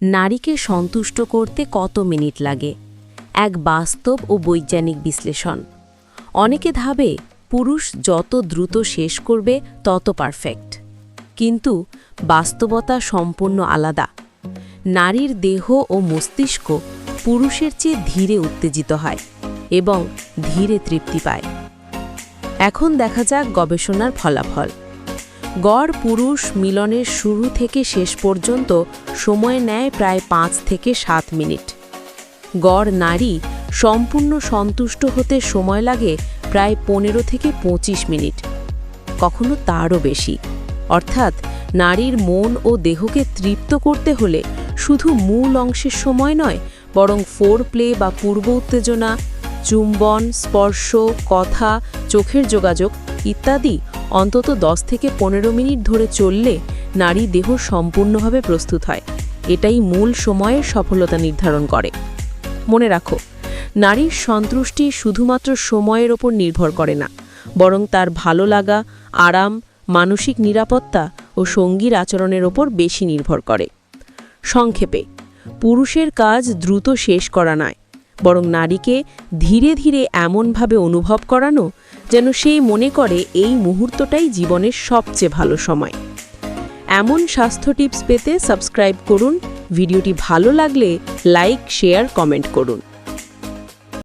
নারীকে সন্তুষ্ট করতে কত মিনিট লাগে? এক বাস্তব ও বৈজ্ঞানিক বিশ্লেষণ। অনেকে ভাবে পুরুষ যত দ্রুত শেষ করবে তত পারফেক্ট, কিন্তু বাস্তবতা সম্পূর্ণ আলাদা। নারীর দেহ ও মস্তিষ্ক পুরুষের চেয়ে ধীরে উত্তেজিত হয় এবং ধীরে তৃপ্তি পায়। এখন দেখা যাক গবেষণার ফলাফল। গড় পুরুষ মিলনের শুরু থেকে শেষ পর্যন্ত সময় নেয় প্রায় 5 থেকে 7 মিনিট। গড় নারী সম্পূর্ণ সন্তুষ্ট হতে সময় লাগে প্রায় 15 থেকে 25 মিনিট, কখনো তারও বেশি। অর্থাৎ নারীর মন ও দেহকে তৃপ্ত করতে হলে শুধু মূল অংশের সময় নয়, বরং ফোরপ্লে বা পূর্ব উত্তেজনা, চুম্বন, স্পর্শ, কথা, চোখের যোগাযোগ ইত্যাদি অন্তত 10 থেকে 15 মিনিট ধরে চললে নারী দেহ সম্পূর্ণভাবে প্রস্তুত হয়। এটাই মূল সময়ের সফলতা নির্ধারণ করে। মনে রাখো, নারীর সন্তুষ্টি শুধুমাত্র সময়ের ওপর নির্ভর করে না, বরং তার ভালো লাগা, আরাম, মানসিক নিরাপত্তা ও সঙ্গীর আচরণের ওপর বেশি নির্ভর করে। সংক্ষেপে, পুরুষের কাজ দ্রুত শেষ করা নয়, বরং নারীকে ধীরে ধীরে এমনভাবে অনুভব করানো যেন সেই মনে করে এই মুহূর্তটাই জীবনের সবচেয়ে ভালো সময়। এমন স্বাস্থ্য টিপস পেতে সাবস্ক্রাইব করুন। ভিডিওটি ভালো লাগলে লাইক, শেয়ার, কমেন্ট করুন।